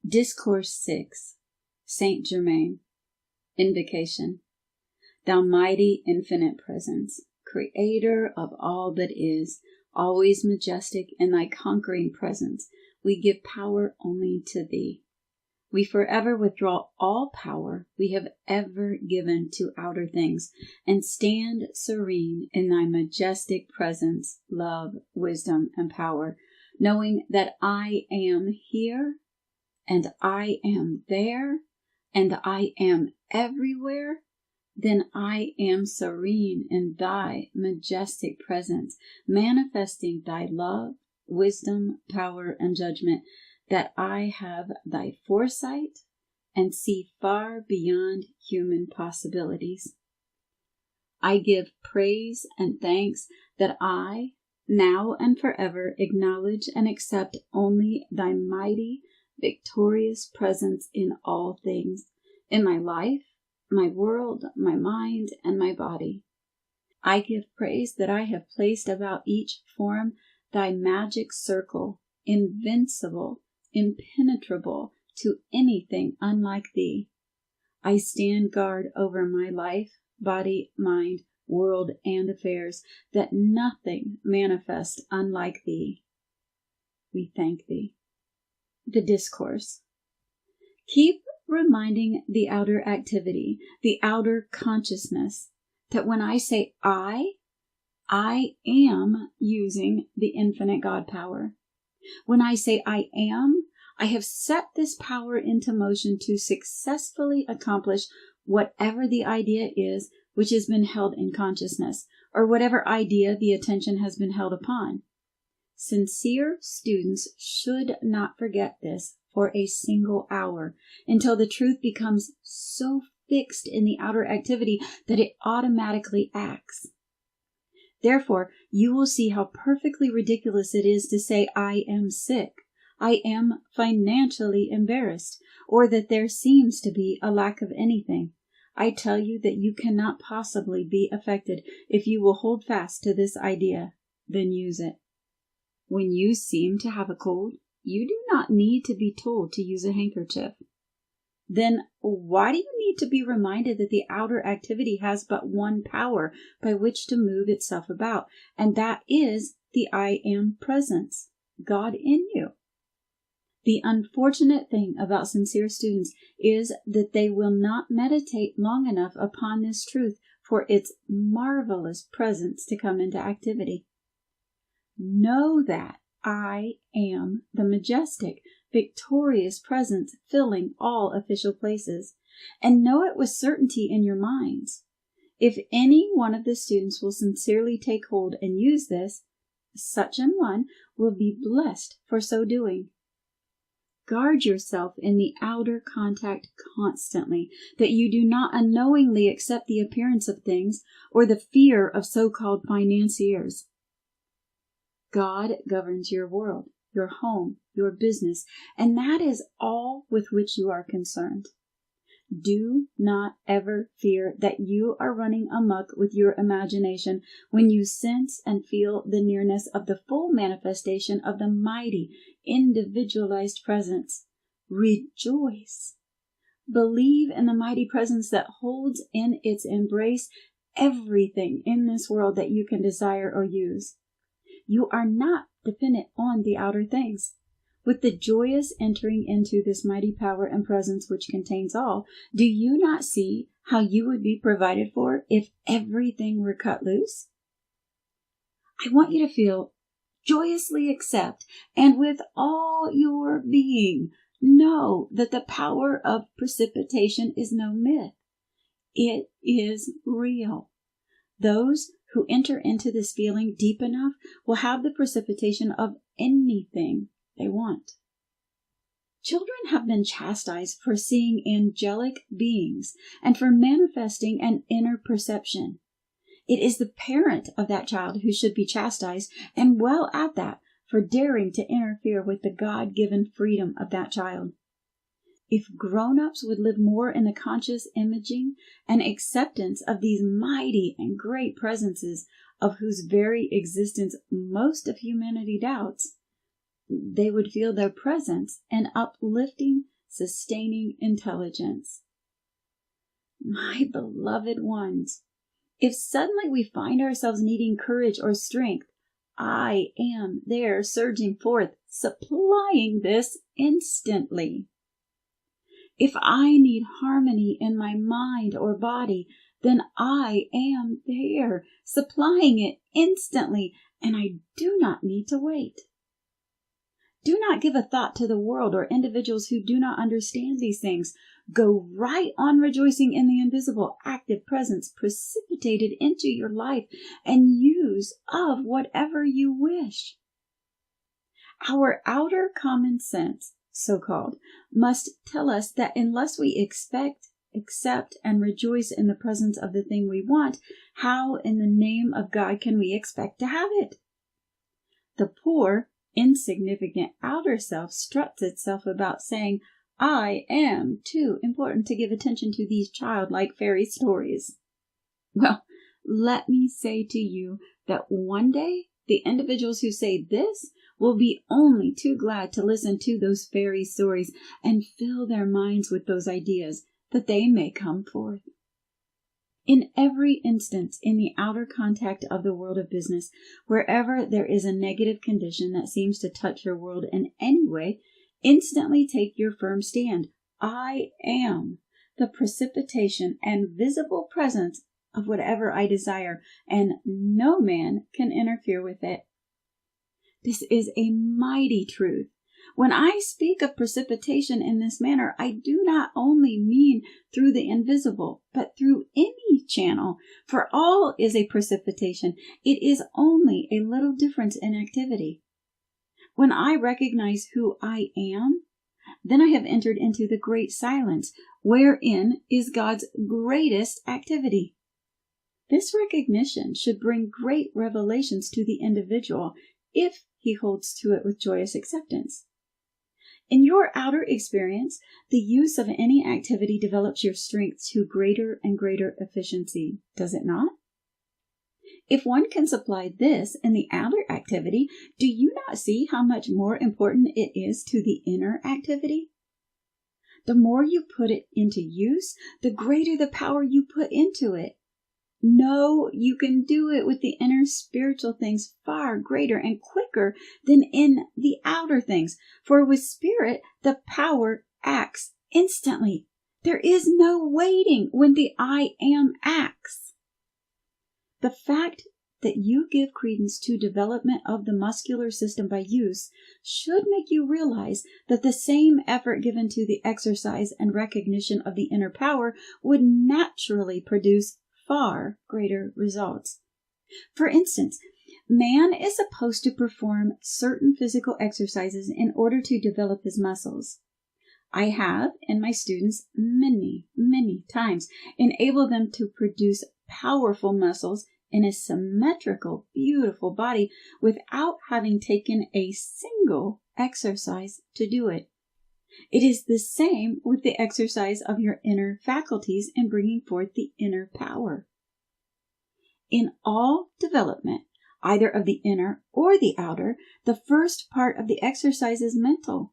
Discourse 6, Saint Germain. Invocation. Thou mighty infinite presence, creator of all that is, always majestic in thy conquering presence, we give power only to thee. We forever withdraw all power we have ever given to outer things, and stand serene in thy majestic presence, love, wisdom, and power, knowing that I am here, and I am there, and I am everywhere. Then I am serene in thy majestic presence, manifesting thy love, wisdom, power, and judgment, that I have thy foresight and see far beyond human possibilities. I give praise and thanks that I, now and forever, acknowledge and accept only thy mighty, victorious presence in all things, in my life, my world, my mind, and my body. I give praise that I have placed about each form thy magic circle, invincible, impenetrable to anything unlike thee. I stand guard over my life, body, mind, world, and affairs, that nothing manifest unlike thee. We thank thee. The discourse. Keep reminding the outer activity, the outer consciousness, that when I say I am using the infinite God power. When I say I am, I have set this power into motion to successfully accomplish whatever the idea is which has been held in consciousness, or whatever idea the attention has been held upon. Sincere students should not forget this for a single hour, until the truth becomes so fixed in the outer activity that it automatically acts. Therefore, you will see how perfectly ridiculous it is to say, I am sick, I am financially embarrassed, or that there seems to be a lack of anything. I tell you that you cannot possibly be affected if you will hold fast to this idea, then use it. When you seem to have a cold, you do not need to be told to use a handkerchief. Then why do you need to be reminded that the outer activity has but one power by which to move itself about, and that is the I am presence, God in you? The unfortunate thing about sincere students is that they will not meditate long enough upon this truth for its marvelous presence to come into activity. Know that I am the majestic, victorious presence filling all official places, and know it with certainty in your minds. If any one of the students will sincerely take hold and use this, such an one will be blessed for so doing. Guard yourself in the outer contact constantly, that you do not unknowingly accept the appearance of things or the fear of so-called financiers. God governs your world, your home, your business, and that is all with which you are concerned. Do not ever fear that you are running amok with your imagination when you sense and feel the nearness of the full manifestation of the mighty, individualized presence. Rejoice. Believe in the mighty presence that holds in its embrace everything in this world that you can desire or use. You are not dependent on the outer things. With the joyous entering into this mighty power and presence which contains all, do you not see how you would be provided for if everything were cut loose? I want you to feel joyously accept, and with all your being, know that the power of precipitation is no myth. It is real. Those who enter into this feeling deep enough will have the precipitation of anything they want. Children have been chastised for seeing angelic beings and for manifesting an inner perception. It is the parent of that child who should be chastised, and well at that, for daring to interfere with the God-given freedom of that child. If grown-ups would live more in the conscious imaging and acceptance of these mighty and great presences of whose very existence most of humanity doubts, they would feel their presence an uplifting, sustaining intelligence. My beloved ones, if suddenly we find ourselves needing courage or strength, I am there surging forth, supplying this instantly. If I need harmony in my mind or body, then I am there, supplying it instantly, and I do not need to wait. Do not give a thought to the world or individuals who do not understand these things. Go right on rejoicing in the invisible, active presence precipitated into your life and use of whatever you wish. Our outer common sense, so-called, must tell us that unless we expect, accept, and rejoice in the presence of the thing we want, how in the name of God can we expect to have it? The poor, insignificant outer self struts itself about saying, I am too important to give attention to these childlike fairy stories. Well, let me say to you that one day the individuals who say this will be only too glad to listen to those fairy stories and fill their minds with those ideas that they may come forth. In every instance in the outer contact of the world of business, wherever there is a negative condition that seems to touch your world in any way, instantly take your firm stand. I am the precipitation and visible presence of whatever I desire, and no man can interfere with it. This is a mighty truth. When I speak of precipitation in this manner, I do not only mean through the invisible, but through any channel, for all is a precipitation. It is only a little difference in activity. When I recognize who I am, then I have entered into the great silence, wherein is God's greatest activity. This recognition should bring great revelations to the individual if he holds to it with joyous acceptance. In your outer experience, the use of any activity develops your strength to greater and greater efficiency, does it not? If one can supply this in the outer activity, do you not see how much more important it is to the inner activity? The more you put it into use, the greater the power you put into it. No, you can do it with the inner spiritual things far greater and quicker than in the outer things. For with spirit, the power acts instantly. There is no waiting when the I am acts. The fact that you give credence to development of the muscular system by use should make you realize that the same effort given to the exercise and recognition of the inner power would naturally produce far greater results. For instance, man is supposed to perform certain physical exercises in order to develop his muscles. I have, in my students, many times enabled them to produce powerful muscles in a symmetrical, beautiful body without having taken a single exercise to do it. It is the same with the exercise of your inner faculties in bringing forth the inner power. In all development, either of the inner or the outer, the first part of the exercise is mental.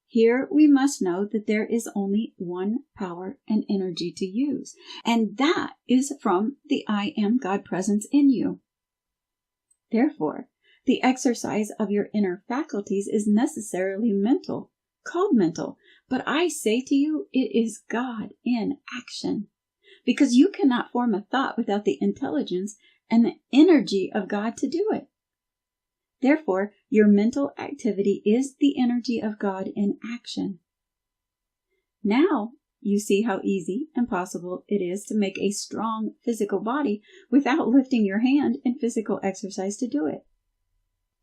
Here we must know that there is only one power and energy to use, and that is from the I am God presence in you. Therefore, the exercise of your inner faculties is necessarily mental, called mental, but I say to you, it is God in action, because you cannot form a thought without the intelligence and the energy of God to do it. Therefore, your mental activity is the energy of God in action. Now, you see how easy and possible it is to make a strong physical body without lifting your hand in physical exercise to do it.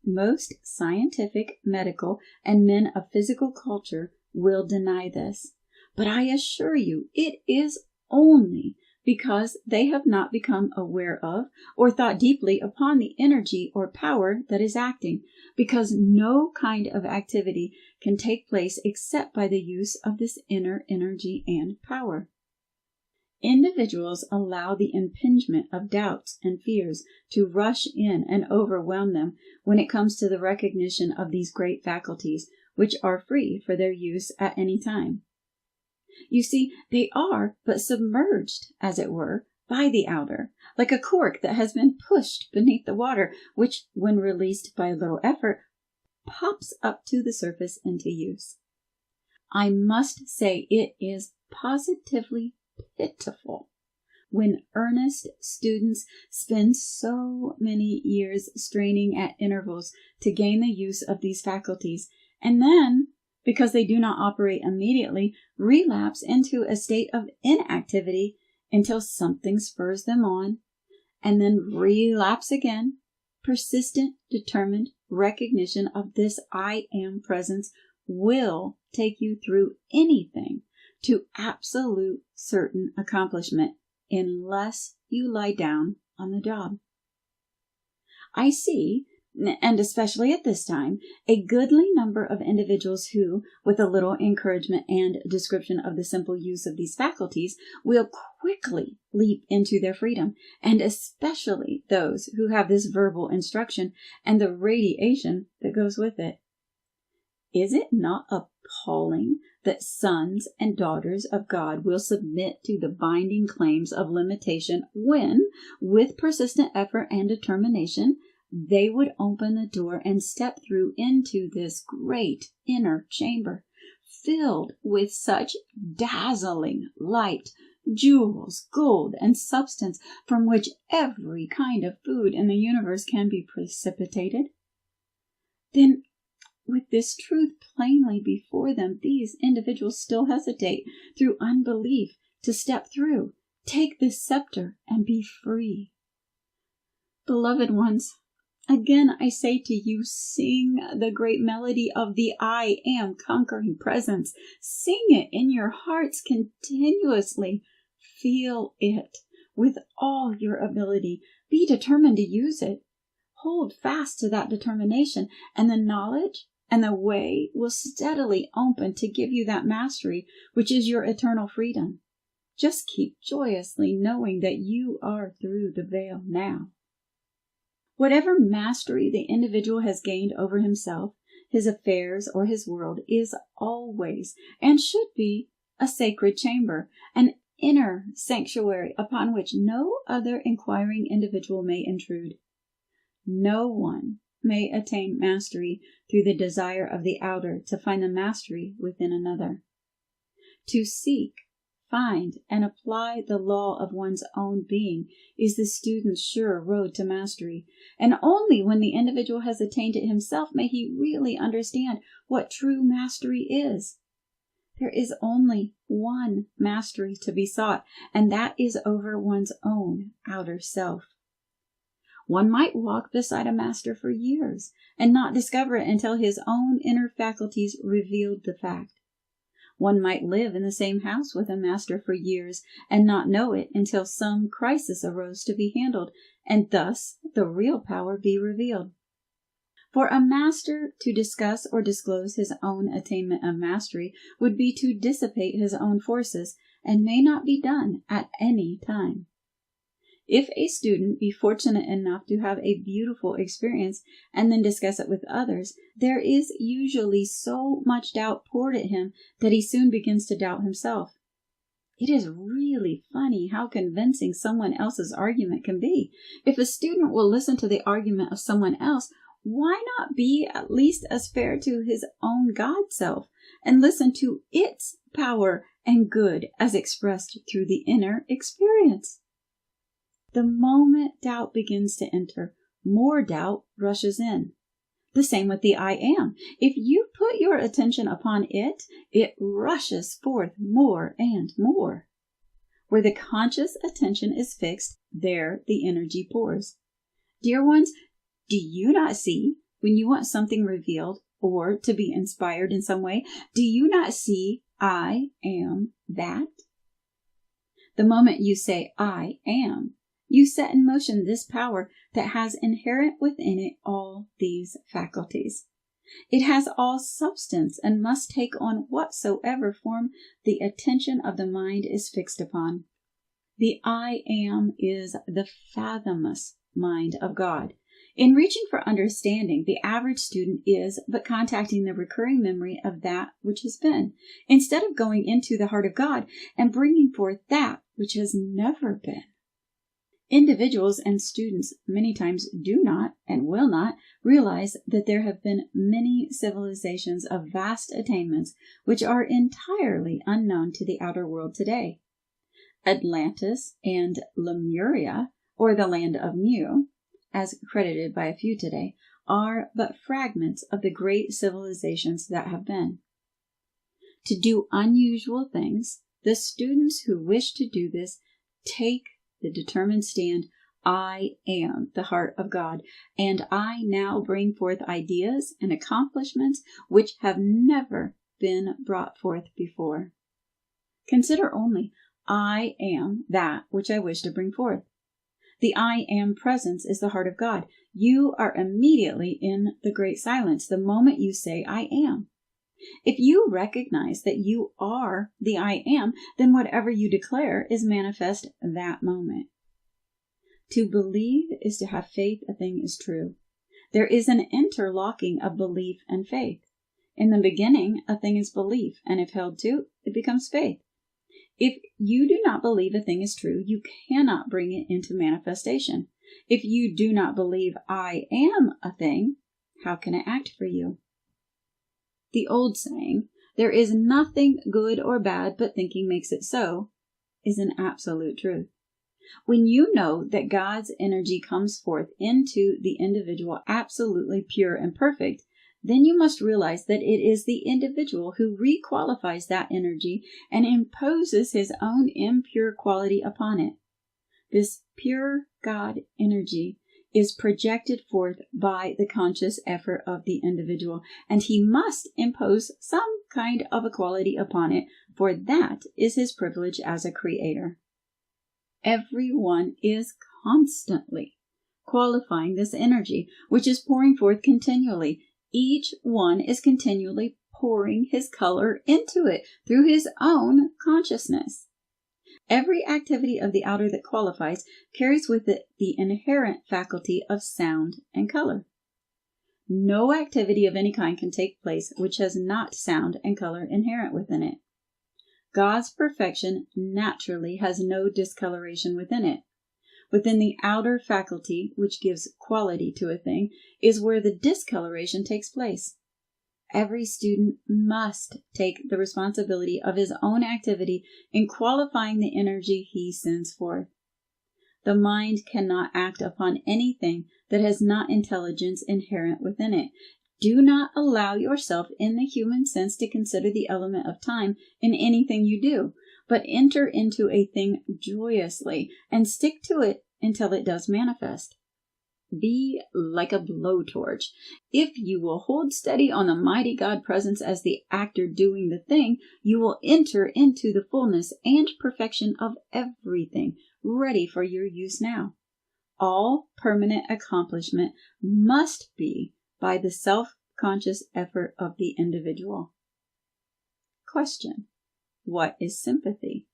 Most scientific, medical, and men of physical culture will deny this, but I assure you it is only because they have not become aware of or thought deeply upon the energy or power that is acting, because no kind of activity can take place except by the use of this inner energy and power. Individuals allow the impingement of doubts and fears to rush in and overwhelm them when it comes to the recognition of these great faculties, which are free for their use at any time. You see, they are but submerged, as it were, by the outer, like a cork that has been pushed beneath the water, which, when released by a little effort, pops up to the surface into use. I must say it is positively pitiful when earnest students spend so many years straining at intervals to gain the use of these faculties, and then, because they do not operate immediately, relapse into a state of inactivity until something spurs them on, and then relapse again. Persistent, determined recognition of this I am presence will take you through anything to absolute certain accomplishment, unless you lie down on the job. I see, and especially at this time, a goodly number of individuals who, with a little encouragement and description of the simple use of these faculties, will quickly leap into their freedom, and especially those who have this verbal instruction and the radiation that goes with it. Is it not appalling that sons and daughters of God will submit to the binding claims of limitation when, with persistent effort and determination, they would open the door and step through into this great inner chamber, filled with such dazzling light, jewels, gold, and substance from which every kind of food in the universe can be precipitated? Then, with this truth plainly before them, these individuals still hesitate, through unbelief, to step through, take this scepter, and be free. Beloved ones, again I say to you, sing the great melody of the I am conquering presence. Sing it in your hearts continuously. Feel it with all your ability. Be determined to use it. Hold fast to that determination, and the knowledge and the way will steadily open to give you that mastery, which is your eternal freedom. Just keep joyously knowing that you are through the veil now. Whatever mastery the individual has gained over himself, his affairs, or his world is always, and should be, a sacred chamber, an inner sanctuary upon which no other inquiring individual may intrude. No one may attain mastery through the desire of the outer to find the mastery within another. To seek, find, and apply the law of one's own being is the student's sure road to mastery, and only when the individual has attained it himself may he really understand what true mastery is. There is only one mastery to be sought, and that is over one's own outer self. One might walk beside a master for years and not discover it until his own inner faculties revealed the fact. One might live in the same house with a master for years and not know it until some crisis arose to be handled, and thus the real power be revealed. For a master to discuss or disclose his own attainment of mastery would be to dissipate his own forces, and may not be done at any time. If a student be fortunate enough to have a beautiful experience and then discuss it with others, there is usually so much doubt poured at him that he soon begins to doubt himself. It is really funny how convincing someone else's argument can be. If a student will listen to the argument of someone else, why not be at least as fair to his own God self and listen to its power and good as expressed through the inner experience? The moment doubt begins to enter, more doubt rushes in. The same with the I am. If you put your attention upon it, it rushes forth more and more. Where the conscious attention is fixed, there the energy pours. Dear ones, do you not see, when you want something revealed or to be inspired in some way, do you not see I am that? The moment you say I am, you set in motion this power that has inherent within it all these faculties. It has all substance and must take on whatsoever form the attention of the mind is fixed upon. The I am is the fathomless mind of God. In reaching for understanding, the average student is but contacting the recurring memory of that which has been, instead of going into the heart of God and bringing forth that which has never been. Individuals and students many times do not and will not realize that there have been many civilizations of vast attainments which are entirely unknown to the outer world today. Atlantis and Lemuria, or the land of Mu, as credited by a few today, are but fragments of the great civilizations that have been. To do unusual things, the students who wish to do this take the determined stand, I am the heart of God, and I now bring forth ideas and accomplishments which have never been brought forth before. Consider only, I am that which I wish to bring forth. The I am presence is the heart of God. You are immediately in the great silence the moment you say I am. If you recognize that you are the I am, then whatever you declare is manifest that moment. To believe is to have faith a thing is true. There is an interlocking of belief and faith. In the beginning, a thing is belief, and if held to, it becomes faith. If you do not believe a thing is true, you cannot bring it into manifestation. If you do not believe I am a thing, how can it act for you? The old saying, there is nothing good or bad but thinking makes it so, is an absolute truth. When you know that God's energy comes forth into the individual absolutely pure and perfect, then you must realize that it is the individual who requalifies that energy and imposes his own impure quality upon it. This pure God energy is projected forth by the conscious effort of the individual, and he must impose some kind of a quality upon it, for that is his privilege as a creator. Everyone is constantly qualifying this energy, which is pouring forth continually. Each one is continually pouring his color into it through his own consciousness. Every activity of the outer that qualifies carries with it the inherent faculty of sound and color. No activity of any kind can take place which has not sound and color inherent within it. God's perfection naturally has no discoloration within it. Within the outer faculty, which gives quality to a thing, is where the discoloration takes place. Every student must take the responsibility of his own activity in qualifying the energy he sends forth. The mind cannot act upon anything that has not intelligence inherent within it. Do not allow yourself in the human sense to consider the element of time in anything you do, but enter into a thing joyously and stick to it until it does manifest. Be like a blowtorch. If you will hold steady on the mighty God presence as the actor doing the thing, you will enter into the fullness and perfection of everything, ready for your use now. All permanent accomplishment must be by the self-conscious effort of the individual. Question: what is sympathy?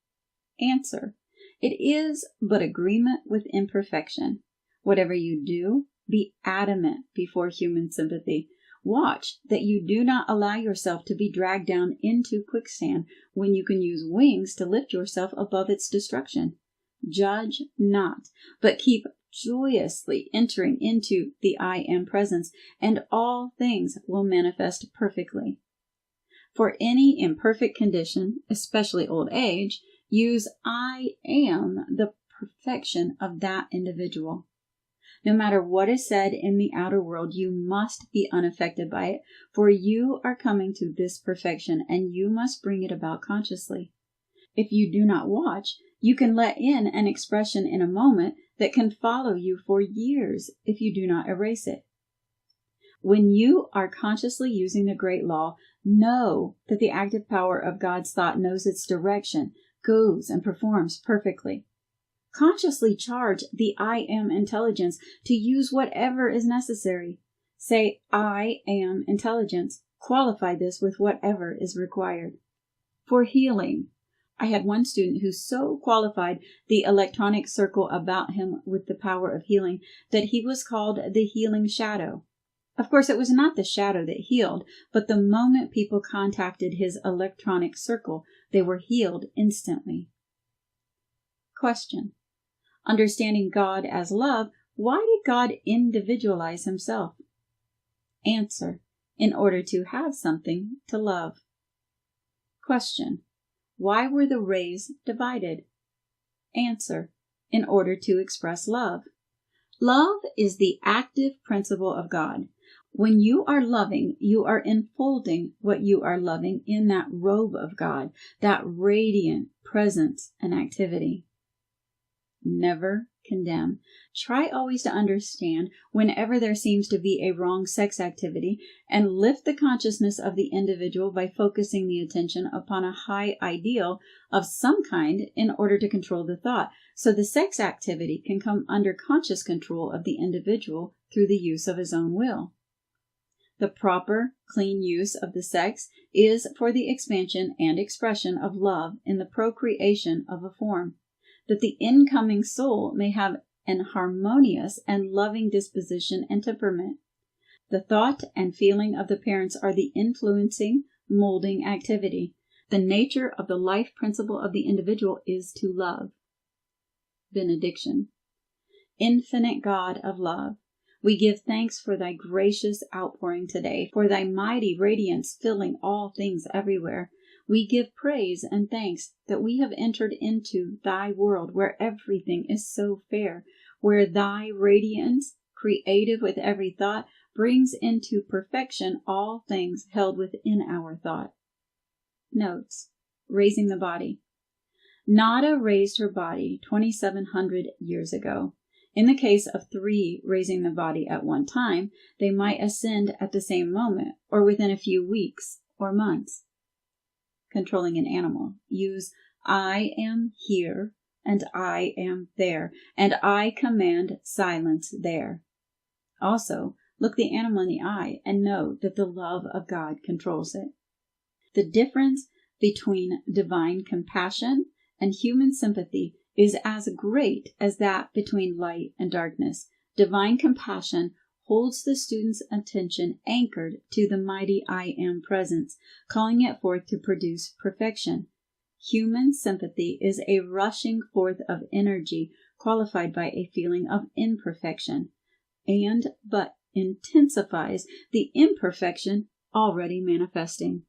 Answer: it is but agreement with imperfection. Whatever you do, be adamant before human sympathy. Watch that you do not allow yourself to be dragged down into quicksand when you can use wings to lift yourself above its destruction. Judge not, but keep joyously entering into the I am presence, and all things will manifest perfectly. For any imperfect condition, especially old age, use I am the perfection of that individual. No matter what is said in the outer world, you must be unaffected by it, for you are coming to this perfection, and you must bring it about consciously. If you do not watch, you can let in an expression in a moment that can follow you for years if you do not erase it. When you are consciously using the great law, know that the active power of God's thought knows its direction, goes and performs perfectly. Consciously charge the I am intelligence to use whatever is necessary. Say, I am intelligence. Qualify this with whatever is required. For healing, I had one student who so qualified the electronic circle about him with the power of healing that he was called the healing shadow. Of course, it was not the shadow that healed, but the moment people contacted his electronic circle, they were healed instantly. Question. Understanding God as love, why did God individualize himself? Answer. In order to have something to love. Question. Why were the rays divided? Answer. In order to express love. Love is the active principle of God. When you are loving, you are enfolding what you are loving in that robe of God, that radiant presence and activity. Never condemn. Try always to understand whenever there seems to be a wrong sex activity, and lift the consciousness of the individual by focusing the attention upon a high ideal of some kind in order to control the thought, so the sex activity can come under conscious control of the individual through the use of his own will. The proper, clean use of the sex is for the expansion and expression of love in the procreation of a form, that the incoming soul may have an harmonious and loving disposition and temperament. The thought and feeling of the parents are the influencing, molding activity. The nature of the life principle of the individual is to love. Benediction. Infinite God of love, we give thanks for thy gracious outpouring today, for thy mighty radiance filling all things everywhere. We give praise and thanks that we have entered into thy world where everything is so fair, where thy radiance, creative with every thought, brings into perfection all things held within our thought. Notes. Raising the body. Nada raised her body 2,700 years ago. In the case of 3 raising the body at one time, they might ascend at the same moment or within a few weeks or months. Controlling an animal. Use I am here and I am there, and I command silence there. Also, look the animal in the eye and know that the love of God controls it. The difference between divine compassion and human sympathy is as great as that between light and darkness. Divine compassion holds the student's attention anchored to the mighty I Am presence, calling it forth to produce perfection. Human sympathy is a rushing forth of energy qualified by a feeling of imperfection, and but intensifies the imperfection already manifesting.